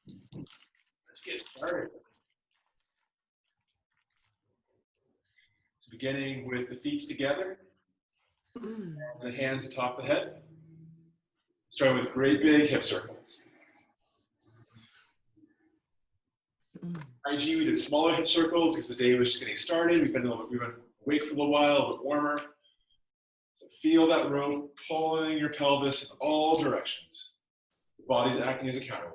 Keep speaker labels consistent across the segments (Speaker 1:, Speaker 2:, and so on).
Speaker 1: Let's get started. So beginning with the feet together, and the hands atop the head. Starting with great big hip circles. IG, we did smaller hip circles because the day was just getting started. We've been awake for a little while, a little bit warmer. So feel that rope pulling your pelvis in all directions. The body's acting as a counterweight.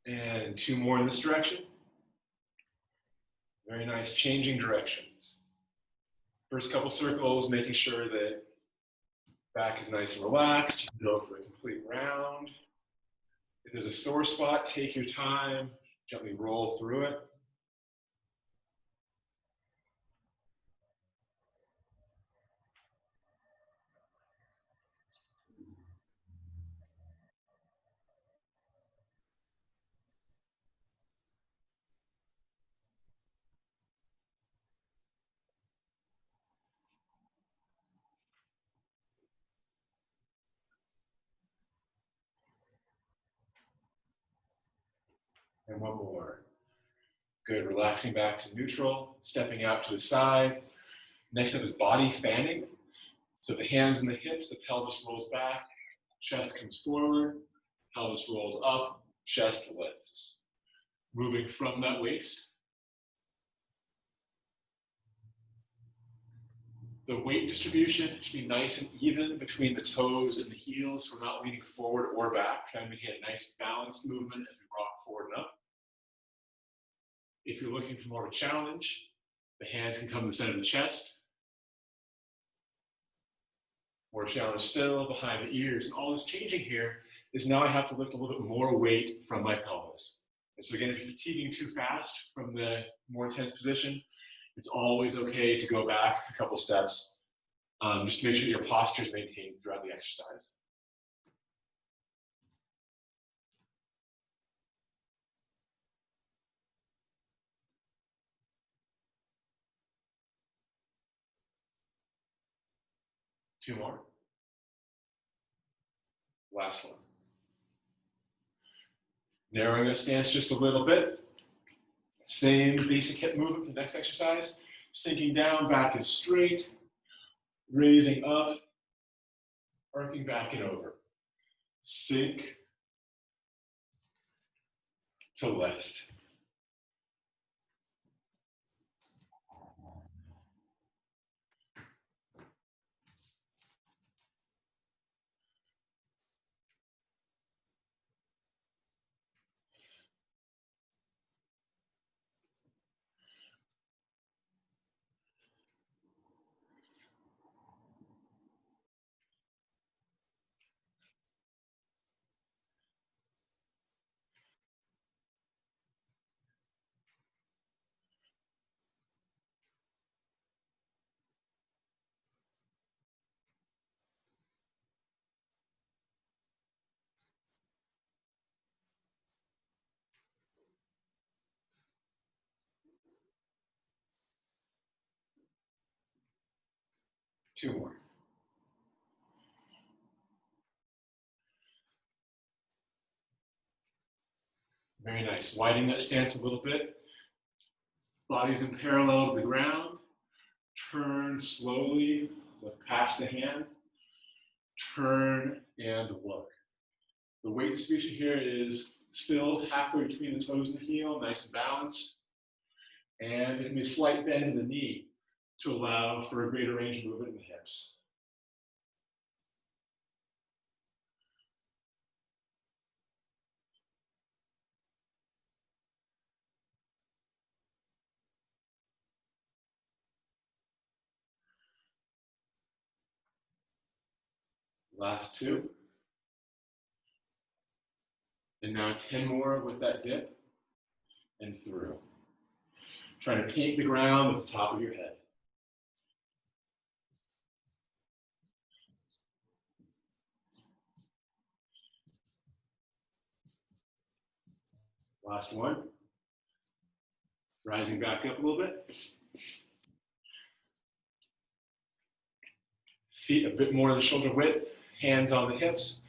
Speaker 1: And two more in this direction. Very nice, changing directions. First couple circles, making sure that back is nice and relaxed. You can go for a complete round. If there's a sore spot, take your time, gently roll through it. And one more. Good, relaxing back to neutral, stepping out to the side. Next up is body fanning. So the hands and the hips, the pelvis rolls back, chest comes forward, pelvis rolls up, chest lifts. Moving from that waist. The weight distribution should be nice and even between the toes and the heels. We're not leaning forward or back, trying to maintain a nice balanced movement as we rock forward and up. If you're looking for more of a challenge, the hands can come to the center of the chest. More challenge still behind the ears. And all that's changing here is now I have to lift a little bit more weight from my pelvis. And so again, if you're fatiguing too fast from the more intense position, it's always okay to go back a couple steps just to make sure your posture is maintained throughout the exercise. Two more. Last one. Narrowing that stance just a little bit. Same basic hip movement for the next exercise. Sinking down, back is straight. Raising up, arcing back and over. Sink to lift. Two more. Very nice. Widening that stance a little bit. Body's in parallel to the ground. Turn slowly, look past the hand. Turn and look. The weight distribution here is still halfway between the toes and the heel, nice and balanced. And it can be a slight bend in the knee to allow for a greater range of movement in the hips. Last two. And now 10 more with that dip and through. Trying to paint the ground with the top of your head. Last one. Rising back up a little bit. Feet a bit more than shoulder width, hands on the hips.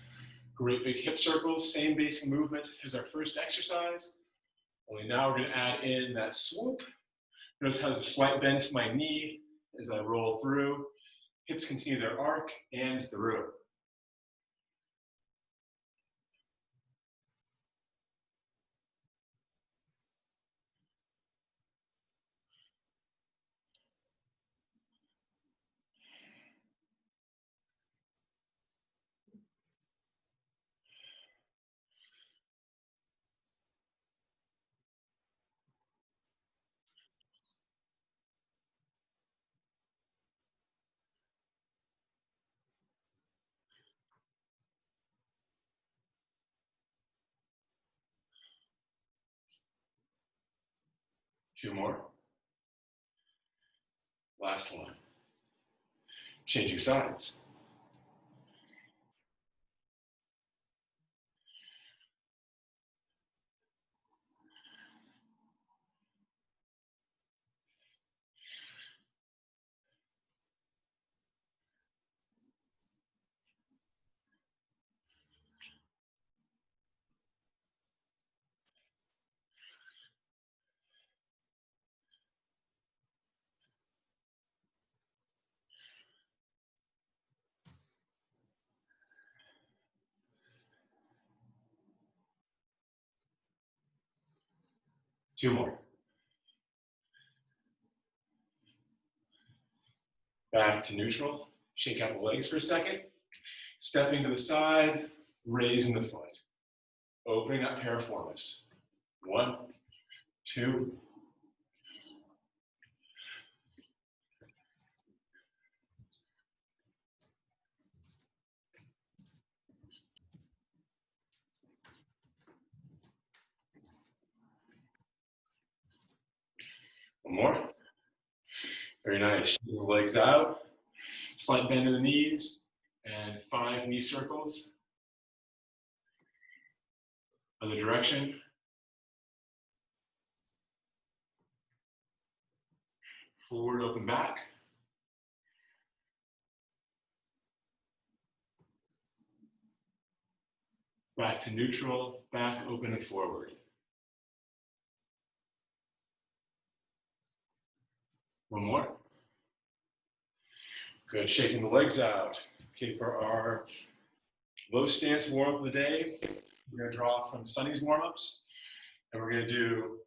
Speaker 1: Great big hip circles, same basic movement as our first exercise. Only now we're going to add in that swoop. Notice how there's a slight bend to my knee as I roll through. Hips continue their arc and through. 2 more. Last one. Changing sides. Two more. Back to neutral. Shake out the legs for a second. Stepping to the side, raising the foot. Opening up piriformis. 1, 2. One more. Very nice. Shake the legs out. Slight bend in the knees. And 5 knee circles. Other direction. Forward, open back. Back to neutral, back, open, and forward. One more. Good, shaking the legs out. Okay, for our low stance warm-up of the day, we're gonna draw from Sunny's warm-ups, and we're gonna do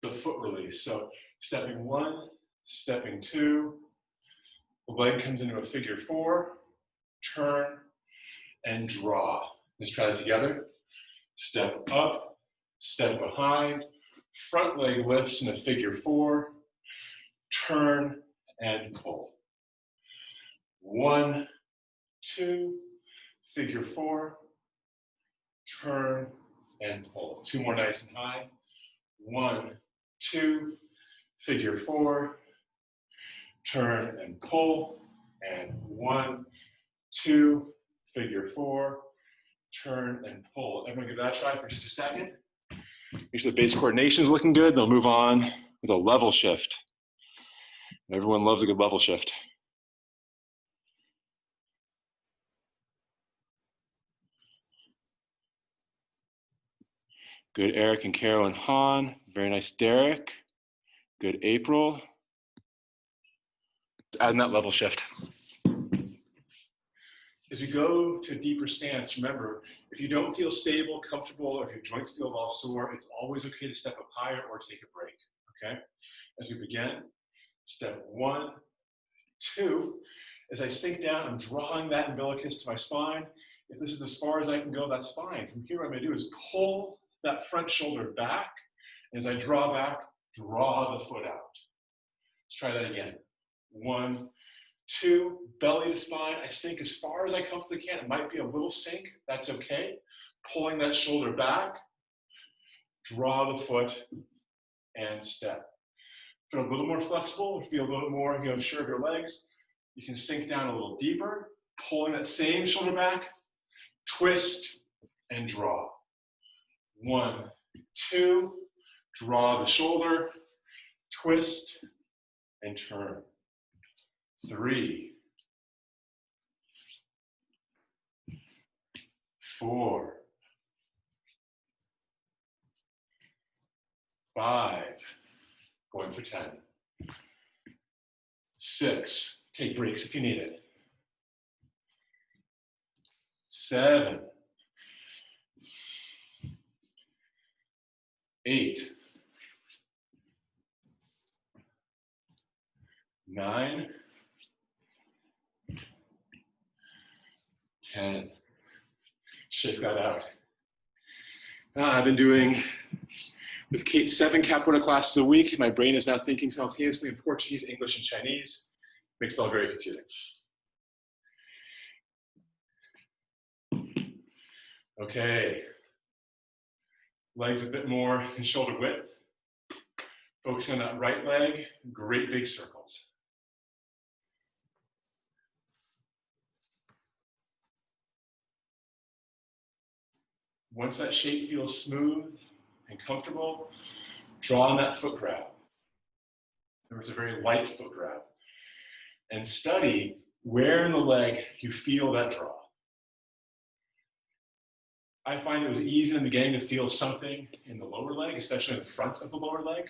Speaker 1: the foot release. So stepping 1, stepping 2, the leg comes into a figure 4, turn, and draw. Let's try that together. Step up, step behind, front leg lifts in a figure 4, turn, and pull. 1, 2, figure 4, turn, and pull. 2 more nice and high. 1, 2, figure 4, turn and pull. And 1, 2, figure 4, turn and pull. Everyone give that a try for just a second. Make sure the base coordination is looking good. They'll move on with a level shift. Everyone loves a good level shift. Good, Eric and Carol and Han. Very nice, Derek. Good, April. Adding that level shift. As we go to a deeper stance, remember, if you don't feel stable, comfortable, or if your joints feel all sore, it's always okay to step up higher or take a break, okay? As we begin, step 1, 2. As I sink down, I'm drawing that umbilicus to my spine. If this is as far as I can go, that's fine. From here, what I'm gonna do is pull that front shoulder back. And as I draw back, draw the foot out. Let's try that again. 1, 2, belly to spine. I sink as far as I comfortably can. It might be a little sink, that's okay. Pulling that shoulder back, draw the foot, and step. Feel a little more flexible, or feel a little more, sure of your legs. You can sink down a little deeper, pulling that same shoulder back, twist and draw. 1, 2, draw the shoulder, twist and turn. 3, 4, 5, going for 10. 6, take breaks if you need it. 7, 8, 9, 10. Shake that out. I've been doing with Kate 7 Capoeira classes a week. My brain is now thinking simultaneously in Portuguese, English, and Chinese. Makes it all very confusing. Okay. Legs a bit more in shoulder width. Focusing on that right leg, great big circles. Once that shape feels smooth and comfortable, draw on that foot grab. There was a very light foot grab. And study where in the leg you feel that draw. I find it was easy in the beginning to feel something in the lower leg, especially in the front of the lower leg.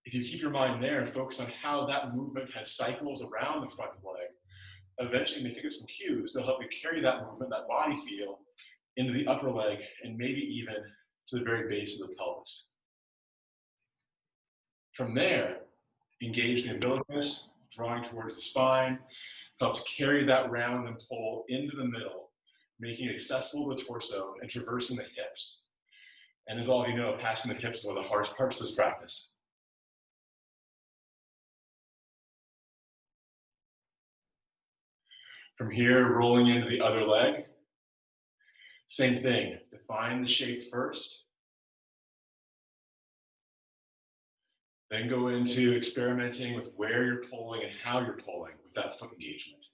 Speaker 1: If you keep your mind there and focus on how that movement has cycles around the front of the leg, eventually you may pick up some cues that'll help you carry that movement, that body feel, into the upper leg and maybe even to the very base of the pelvis. From there, engage the umbilicus, drawing towards the spine, help to carry that round and pull into the middle, making it accessible to the torso and traversing the hips. And as all of you know, passing the hips is one of the hardest parts of this practice. From here, rolling into the other leg. Same thing, define the shape first. Then go into experimenting with where you're pulling and how you're pulling with that foot engagement.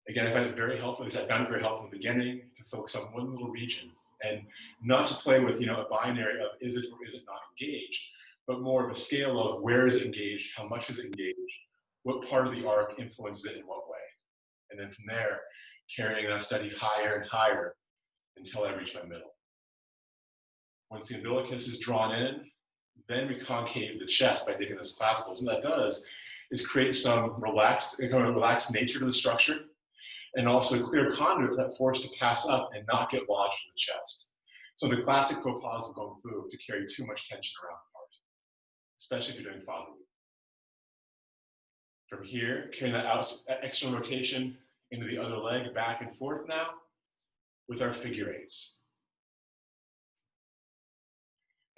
Speaker 1: Again, I find it very helpful, at least I found it very helpful in the beginning, to focus on one little region and not to play with a binary of is it or is it not engaged, but more of a scale of where is it engaged, how much is it engaged, what part of the arc influences it in what way. And then from there, carrying that study higher and higher until I reach my middle. Once the umbilicus is drawn in, then we concave the chest by digging those clavicles. And what that does is create some relaxed nature to the structure, and also a clear conduit for that force to pass up and not get lodged in the chest. So the classic faux pas of Kung Fu to carry too much tension around the heart, especially if you're doing Fa Li. From here, carrying that external rotation into the other leg, back and forth now, with our figure eights.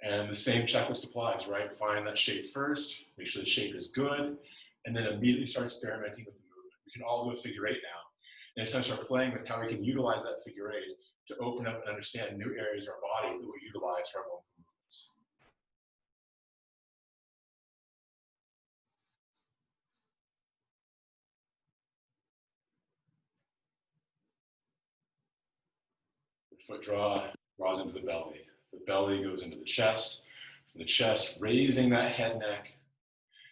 Speaker 1: And the same checklist applies, right? Find that shape first, make sure the shape is good, and then immediately start experimenting with the movement. We can all do a figure eight now. And it's time to start playing with how we can utilize that figure eight to open up and understand new areas of our body that we utilize for our own movements. The foot draws into the belly. The belly goes into the chest. From the chest, raising that head neck.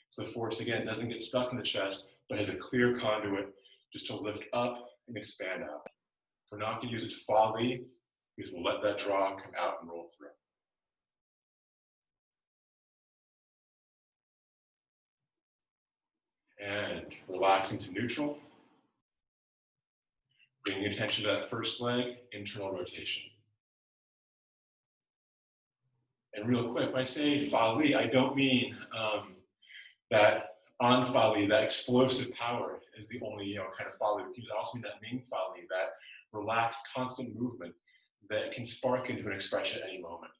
Speaker 1: So the force, again, doesn't get stuck in the chest, but has a clear conduit just to lift up and expand out. If we're not going to use it to Fa Li, we just let that draw come out and roll through. And relaxing to neutral. Bringing attention to that first leg, internal rotation. And real quick, when I say Fa Li, I don't mean that on Fa Li, that explosive power is the only kind of Fa Li. We can also mean that Ming Fa Li, that relaxed, constant movement that can spark into an expression at any moment.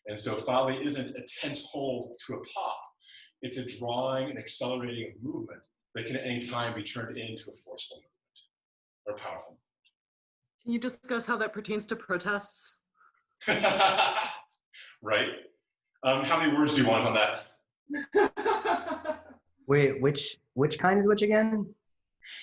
Speaker 1: And so Fa Li isn't a tense hold to a pop. It's a drawing and accelerating of movement that can at any time be turned into a forceful movement or powerful movement.
Speaker 2: Can you discuss how that pertains to protests?
Speaker 1: Right? How many words do you want on that?
Speaker 2: Wait, which kind is which again?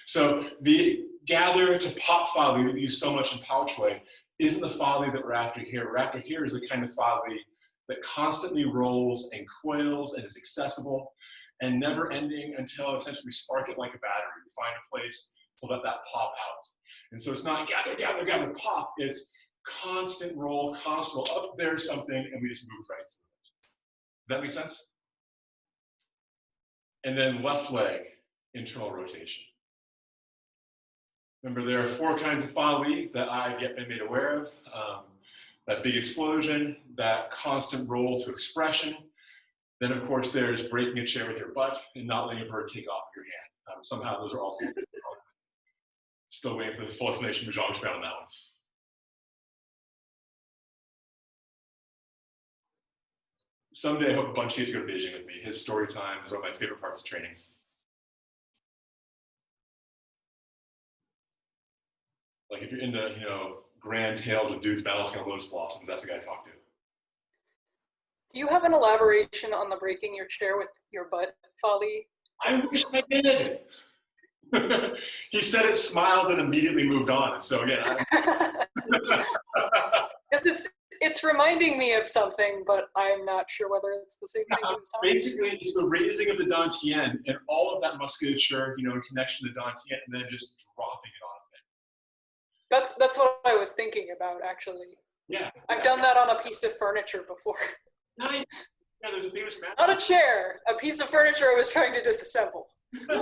Speaker 1: So the gather to pop folly that we use so much in Pouchway isn't the folly that we're after here. We're after here is the kind of folly that constantly rolls and coils and is accessible and never ending until essentially we spark it like a battery. We find a place to let that pop out. And so it's not gather, gather, gather, pop. It's constant roll, constant roll. Up there's something, and we just move right through it. Does that make sense? And then left leg, internal rotation. Remember, there are 4 kinds of folly that I've yet been made aware of. That big explosion, that constant roll to expression. Then, of course, there's breaking a chair with your butt and not letting a bird take off your hand. Somehow those are also still waiting for the full explanation of Baguazhang on that one. Someday I hope a bunch of you get to go to Beijing with me. His story time is one of my favorite parts of training. Like if you're into, grand tales of dudes balancing on lotus blossoms, that's the guy to talk to.
Speaker 3: Do you have an elaboration on the breaking your chair with your butt folly?
Speaker 1: I wish I did. He said it, smiled, and immediately moved on. So again,
Speaker 3: it's reminding me of something, but I'm not sure whether it's the same thing he was talking about.
Speaker 1: Basically, it's the raising of the dantian and all of that musculature, in connection to the dantian, and then just dropping it on.
Speaker 3: That's what I was thinking about, actually.
Speaker 1: Yeah.
Speaker 3: I've done that on a piece of furniture before.
Speaker 1: Nice. Yeah, there's a famous match.
Speaker 3: Not a chair, a piece of furniture I was trying to disassemble.
Speaker 1: Yeah.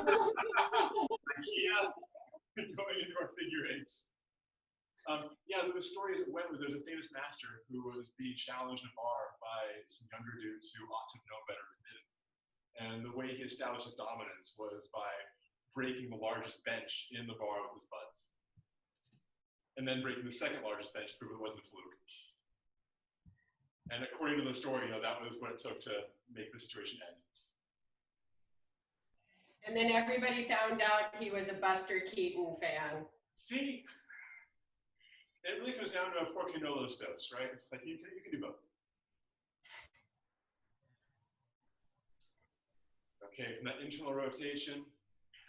Speaker 1: Going into our figure eights. The story as it went was there was a famous master who was being challenged in a bar by some younger dudes who ought to have known better than did. And the way he established his dominance was by breaking the largest bench in the bar with his butt. And then breaking the second largest bench to prove it wasn't a fluke. And according to the story, that was what it took to make the situation end.
Speaker 4: And then everybody found out he was a Buster Keaton fan.
Speaker 1: See? It really comes down to a porque no los dos, right? Like you can do both. Okay, from that internal rotation,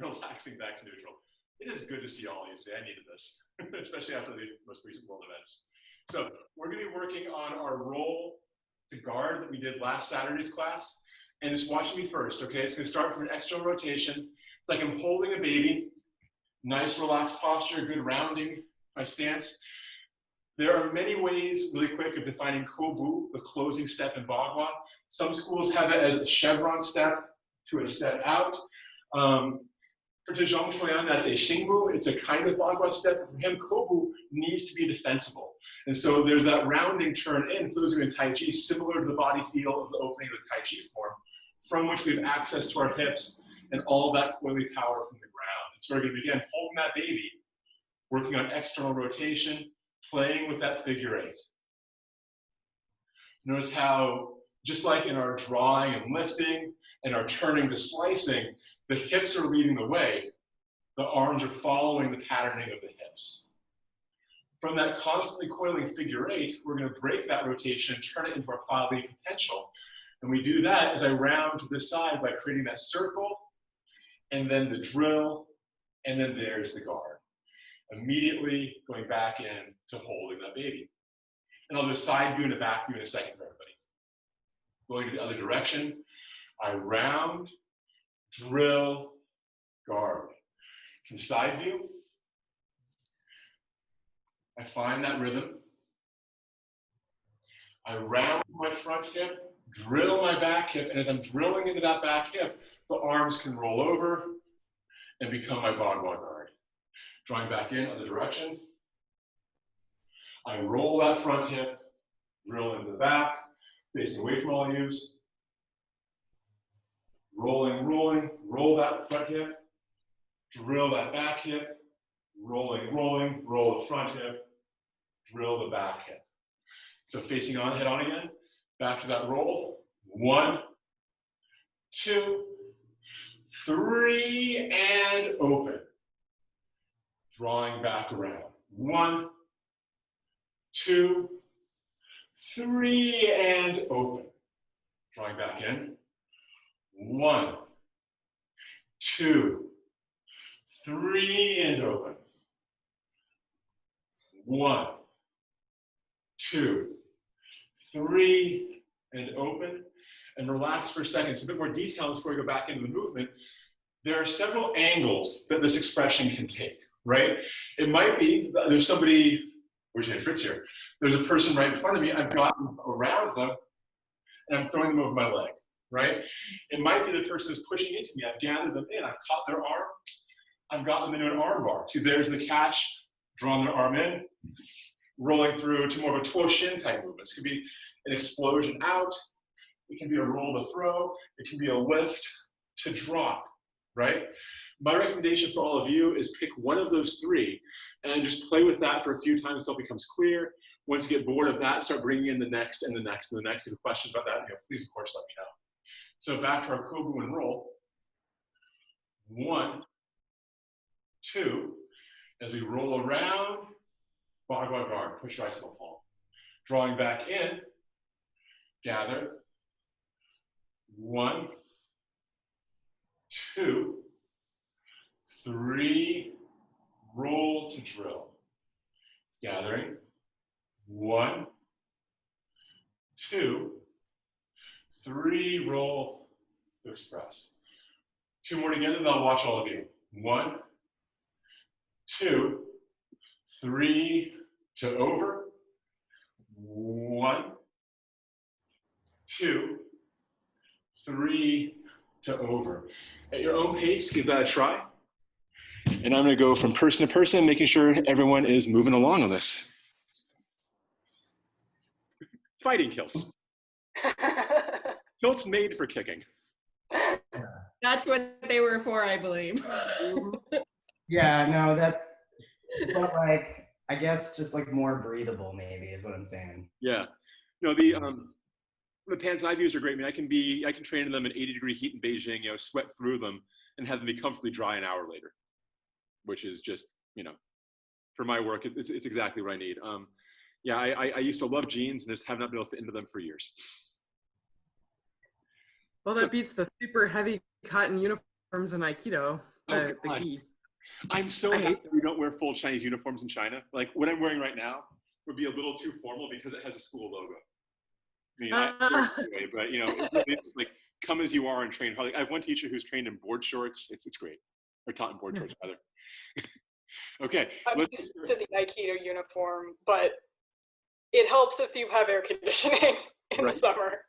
Speaker 1: relaxing back to neutral. It is good to see all of you today. I needed this, especially after the most recent world events. So we're going to be working on our roll to guard that we did last Saturday's class. And just watch me first, okay? It's going to start from an external rotation. It's like I'm holding a baby. Nice, relaxed posture, good rounding my stance. There are many ways, really quick, of defining kobu, the closing step in Bagua. Some schools have it as a chevron step to a step out. For Zhang Shuoyan, that's a Xingbu. It's a kind of Bagua step. But for him, kobu needs to be defensible. And so there's that rounding turn in, Fuzhu and Tai Chi, similar to the body feel of the opening of the Tai Chi form, from which we have access to our hips and all that coily power from the ground. And so we're going to begin holding that baby, working on external rotation, playing with that figure eight. Notice how, just like in our drawing and lifting and our turning to slicing, the hips are leading the way. The arms are following the patterning of the hips. From that constantly coiling figure eight, we're going to break that rotation and turn it into our folly potential. And we do that as I round to this side by creating that circle, and then the drill, and then there's the guard. Immediately going back in to holding that baby. And I'll do a side view and a back view in a second for everybody. Going to the other direction, I round, drill, guard. From side view, I find that rhythm. I round my front hip, drill my back hip, and as I'm drilling into that back hip, the arms can roll over and become my Bagua guard. Drawing back in other direction. I roll that front hip, drill into the back, facing away from all yous. Rolling, rolling, roll that front hip, drill that back hip, rolling, rolling, roll the front hip, drill the back hip. So facing on, head on again, back to that roll. 1, 2, 3, and open. Drawing back around. 1, 2, 3, and open. Drawing back in. 1, 2, 3, and open. 1, 2, 3, and open. And relax for a second. So a bit more detail before we go back into the movement. There are several angles that this expression can take, right? It might be, there's somebody, where's Fritz here? There's a person right in front of me, I've gotten around them, and I'm throwing them over my leg, right? It might be the person who's pushing into me, I've gathered them in, I've caught their arm, I've got them into an arm bar. So there's the catch, drawing their arm in, rolling through to more of a tuo shin type movement. It could be an explosion out, it can be a roll to throw, it can be a lift to drop, right? My recommendation for all of you is pick one of those three and just play with that for a few times until it becomes clear. Once you get bored of that, start bringing in the next and the next and the next. If you have questions about that, please, of course, let me know. So back to our kobu and roll. 1, 2, as we roll around, Baguazhang, push your eyes to the palm. Drawing back in, gather. 1, 2, 3, roll to drill. Gathering. 1, 2, 3, roll to express. 2 more together, and I'll watch all of you. 1, 2, 3, to over. 1, 2, 3, to over. At your own pace, give that a try. And I'm going to go from person to person, making sure everyone is moving along on this. Fighting kilts. Kilts made for kicking.
Speaker 4: That's what they were for, I believe.
Speaker 2: Yeah, no, that's, but like, I guess just like more breathable maybe is what I'm saying.
Speaker 1: Yeah. No, the pants I've used are great. I mean, I can train in them in 80-degree heat in Beijing, sweat through them and have them be comfortably dry an hour later, which is just, for my work, it's exactly what I need. Yeah, I used to love jeans and just have not been able to fit into them for years.
Speaker 5: Well, that beats the super heavy cotton uniforms in Aikido, the gi.
Speaker 1: I'm so happy we don't wear full Chinese uniforms in China. Like what I'm wearing right now would be a little too formal because it has a school logo. I mean, but it's just like come as you are and train hard. Like, I have one teacher who's trained in board shorts. It's great, or taught in board shorts rather. Okay.
Speaker 3: I'm used to the Aikido uniform, but it helps if you have air conditioning in the summer.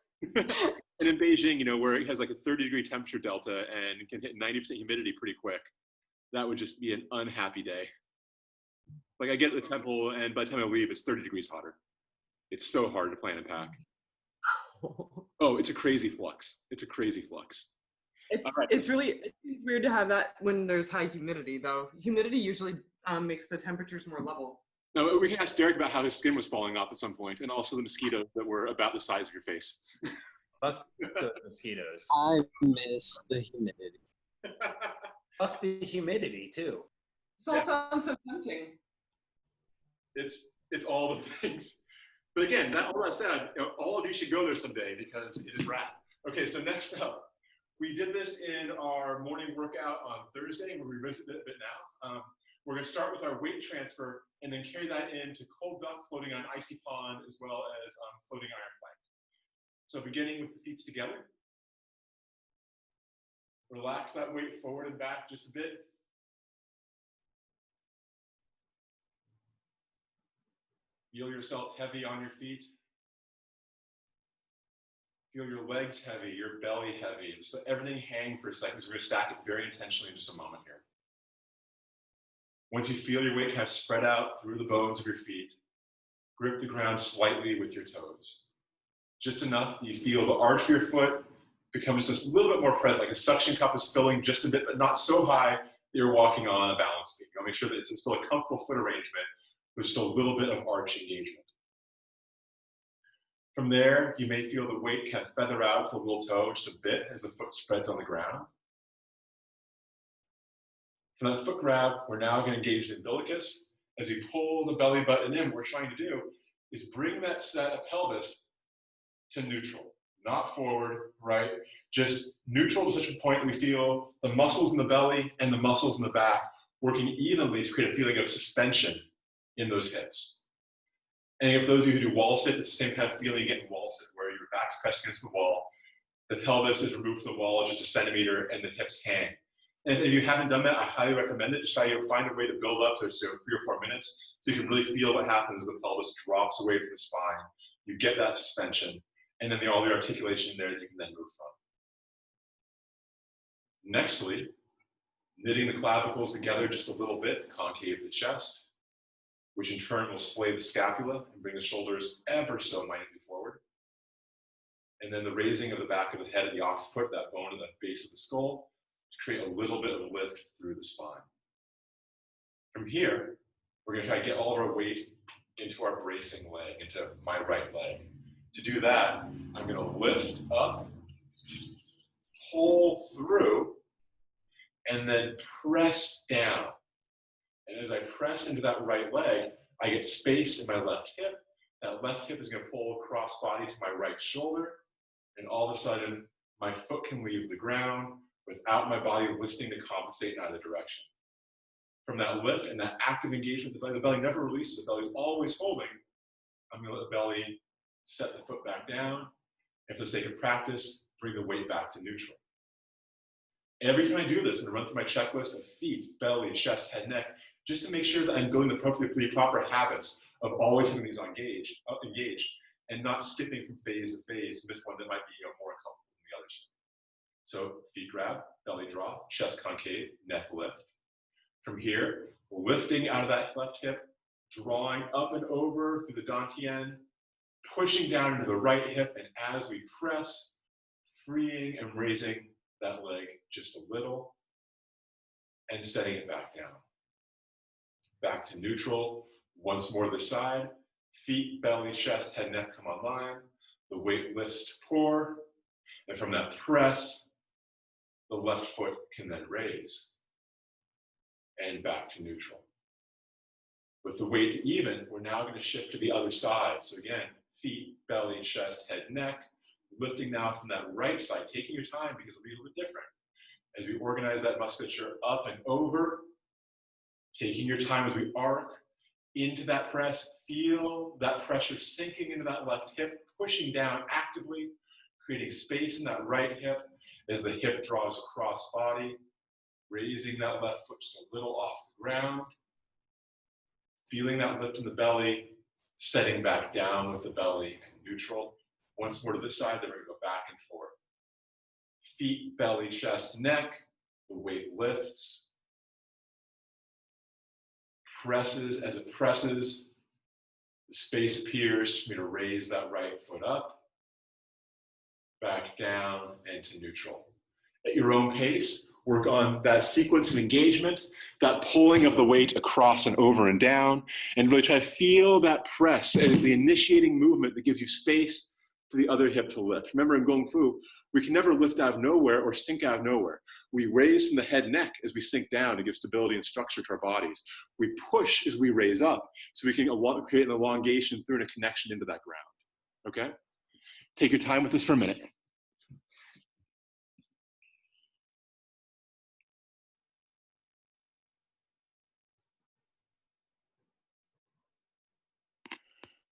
Speaker 1: And in Beijing, where it has like a 30-degree temperature delta and can hit 90% humidity pretty quick, that would just be an unhappy day. Like I get to the temple and by the time I leave, it's 30 degrees hotter. It's so hard to plan and pack. Oh, it's a crazy flux. It's a crazy flux.
Speaker 5: It's really weird to have that when there's high humidity, though. Humidity usually makes the temperatures more level.
Speaker 1: No, we can ask Derek about how his skin was falling off at some point, and also the mosquitoes that were about the size of your face.
Speaker 6: Fuck the mosquitoes.
Speaker 7: I miss the humidity.
Speaker 6: Fuck the humidity too.
Speaker 5: This all sounds so tempting.
Speaker 1: It's all the things. But again, all that said, all of you should go there someday because it is rad. Okay, so next up, we did this in our morning workout on Thursday. We'll revisit it a bit now. We're going to start with our weight transfer and then carry that into cold duck, floating on icy pond, as well as floating iron plank. So beginning with the feet together. Relax that weight forward and back just a bit. Feel yourself heavy on your feet. Feel your legs heavy, your belly heavy. Just let everything hang for a second. So we're going to stack it very intentionally in just a moment here. Once you feel your weight kind of spread out through the bones of your feet, grip the ground slightly with your toes. Just enough that you feel the arch of your foot becomes just a little bit more present, like a suction cup is filling just a bit, but not so high that you're walking on a balance beam. Make sure that it's still a comfortable foot arrangement with just a little bit of arch engagement. From there, you may feel the weight kind of feather out to the little toe just a bit as the foot spreads on the ground. From that foot grab, we're now going to engage the umbilicus. As you pull the belly button in, what we're trying to do is bring that pelvis to neutral. not forward, right? Just neutral to such a point we feel the muscles in the belly and the muscles in the back working evenly to create a feeling of suspension in those hips. And if those of you who do wall sit, it's the same kind of feeling you get in wall sit, where your back's pressed against the wall, the pelvis is removed from the wall just a centimeter, and the hips hang. And if you haven't done that, I highly recommend it. Just try to find a way to build up to 3 or 4 minutes so you can really feel what happens as the pelvis drops away from the spine. You get that suspension, and then all the articulation in there that you can then move from. Nextly, knitting the clavicles together just a little bit, concave the chest, which in turn will splay the scapula and bring the shoulders ever so minutely forward. And then the raising of the back of the head at the occiput, that bone at the base of the skull, to create a little bit of a lift through the spine. From here, we're going to try to get all of our weight into our bracing leg, into my right leg. To do that, I'm going to lift up, pull through, and then press down. And as I press into that right leg, I get space in my left hip. That left hip is going to pull across body to my right shoulder. And all of a sudden, my foot can leave the ground without my body listing to compensate in either direction. From that lift and that active engagement with the belly never releases, the belly is always holding. I'm going to let the belly set the foot back down. And for the sake of practice, bring the weight back to neutral. Every time I do this, I'm going to run through my checklist of feet, belly, chest, head, neck, just to make sure that I'm building the proper habits of always having these engaged and not skipping from phase to phase to miss one that might be more uncomfortable than the others. So feet grab, belly drop, chest concave, neck lift. From here, lifting out of that left hip, drawing up and over through the dantian, pushing down into the right hip, and as we press, freeing and raising that leg just a little, and setting it back down. Back to neutral, once more this side, feet, belly, chest, head, neck come online, the weight lifts to pour, and from that press, the left foot can then raise, and back to neutral. With the weight even, we're now going to shift to the other side. So again, feet, belly, chest, head, neck, lifting now from that right side, taking your time because it'll be a little bit different. As we organize that musculature up and over, taking your time as we arc into that press, feel that pressure sinking into that left hip, pushing down actively, creating space in that right hip as the hip draws across body, raising that left foot just a little off the ground, feeling that lift in the belly, setting back down with the belly and neutral. Once more to this side, then we're going to go back and forth. Feet, belly, chest, neck, the weight lifts, presses. As it presses, the space appears for me to raise that right foot up, back down, and to neutral. At your own pace, work on that sequence of engagement, that pulling of the weight across and over and down, and really try to feel that press as the initiating movement that gives you space for the other hip to lift. Remember, in Kung Fu, we can never lift out of nowhere or sink out of nowhere. We raise from the head neck as we sink down to give stability and structure to our bodies. We push as we raise up so we can create an elongation through and a connection into that ground. Okay? Take your time with this for a minute.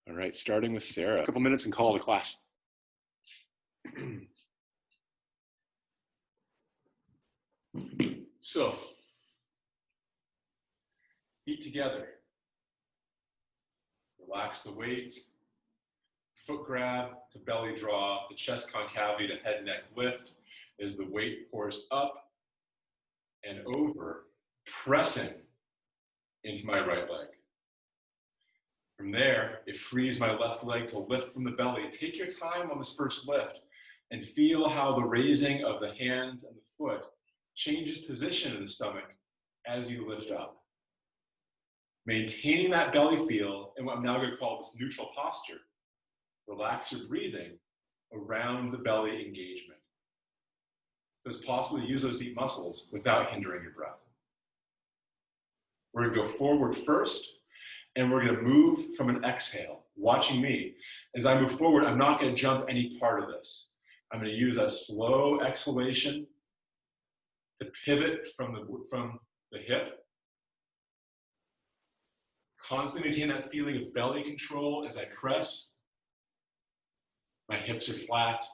Speaker 1: All right, starting with Sarah. A couple minutes and call it a class. So, feet together. Relax the weight. Foot grab to belly draw, the chest concavity to head neck lift as the weight pours up and over, pressing into my right leg. From there, it frees my left leg to lift from the belly. Take your time on this first lift and feel how the raising of the hands and the foot changes position in the stomach as you lift up. Maintaining that belly feel in what I'm now going to call this neutral posture. Relax your breathing around the belly engagement. So it's possible to use those deep muscles without hindering your breath. We're going to go forward first, and we're going to move from an exhale, watching me. As I move forward, I'm not going to jump any part of this. I'm going to use that slow exhalation to pivot from the hip. Constantly maintain that feeling of belly control as I press. My hips are flat.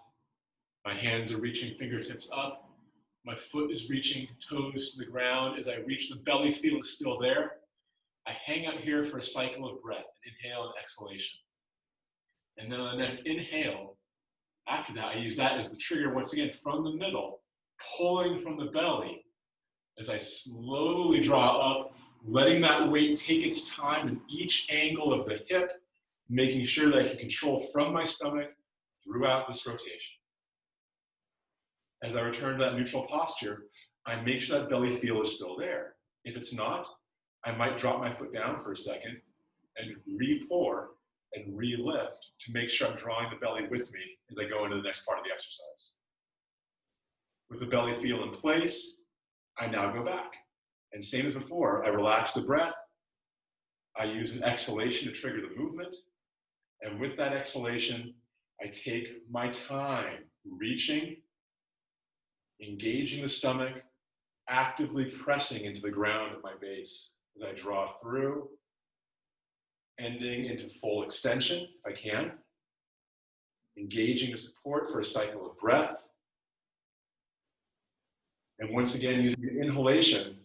Speaker 1: My hands are reaching fingertips up. My foot is reaching toes to the ground. As I reach, the belly feel is still there. I hang out here for a cycle of breath, inhale and exhalation. And then on the next inhale, after that, I use that as the trigger once again from the middle, pulling from the belly as I slowly draw up, letting that weight take its time in each angle of the hip, making sure that I can control from my stomach throughout this rotation. As I return to that neutral posture, I make sure that belly feel is still there. If it's not, I might drop my foot down for a second and re-pour and re-lift to make sure I'm drawing the belly with me as I go into the next part of the exercise. With the belly feel in place, I now go back. And same as before, I relax the breath. I use an exhalation to trigger the movement. And with that exhalation, I take my time reaching, engaging the stomach, actively pressing into the ground at my base as I draw through, ending into full extension if I can, engaging the support for a cycle of breath, and once again using the inhalation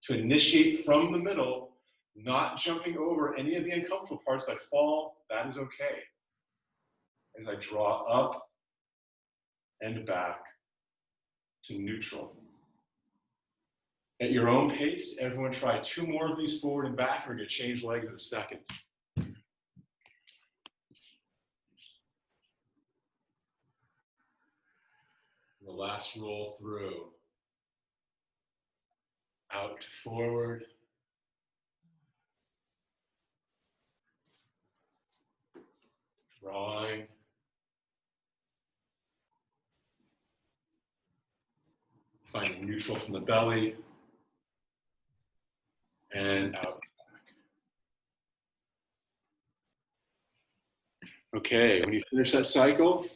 Speaker 1: to initiate from the middle, not jumping over any of the uncomfortable parts. If I fall, that is okay. As I draw up and back to neutral. At your own pace, everyone try 2 more of these forward and back. We're going to change legs in a second. The last roll through. Out to forward. Drawing. Finding neutral from the belly. And out. Okay, when you finish that cycle,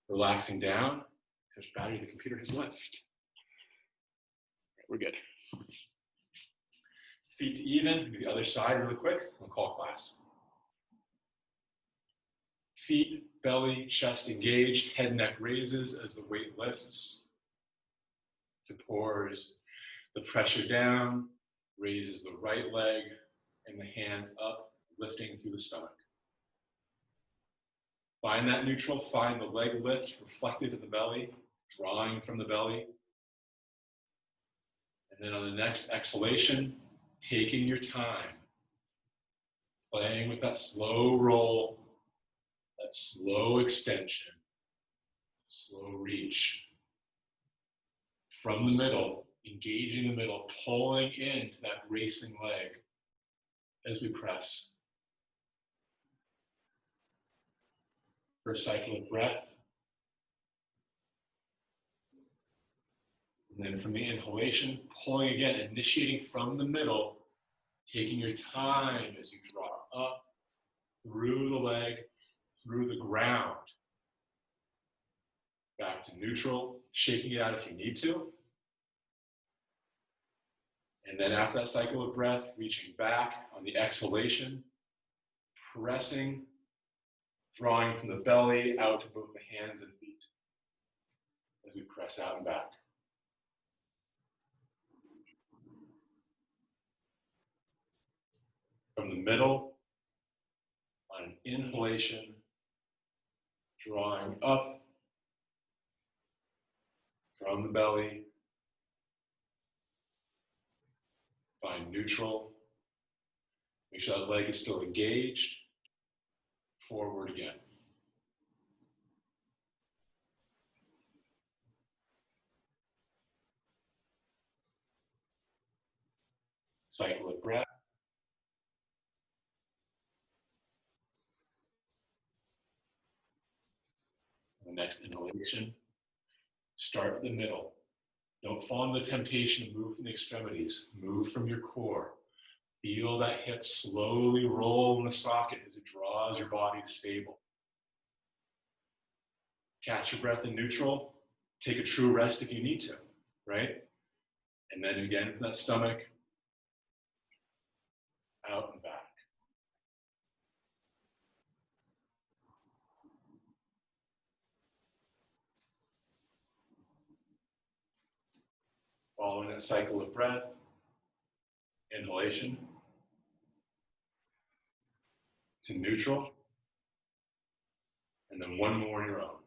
Speaker 1: relaxing down, because battery the computer has left. We're good. Feet to even, do the other side really quick, we'll call class. Feet, belly, chest engaged, head, neck raises as the weight lifts. To pours the pressure down, raises the right leg and the hands up, lifting through the stomach. Find that neutral, find the leg lift reflected in the belly, drawing from the belly. And then on the next exhalation, taking your time, playing with that slow roll, that slow extension, slow reach. From the middle, engaging the middle, pulling into that racing leg as we press. For a cycle of breath. And then from the inhalation, pulling again, initiating from the middle, taking your time as you draw up, through the leg, through the ground. Back to neutral, shaking it out if you need to. And then after that cycle of breath, reaching back on the exhalation, pressing, drawing from the belly out to both the hands and feet as we press out and back. From the middle, on an inhalation, drawing up from the belly, find neutral, make sure that leg is still engaged, forward again. Cycle of breath. The next inhalation, start in the middle. Don't fall into the temptation to move from the extremities. Move from your core. Feel that hip slowly roll in the socket as it draws your body to stable. Catch your breath in neutral. Take a true rest if you need to, right? And then again from that stomach, out and back. Following that cycle of breath, inhalation to neutral, and then one more on your own.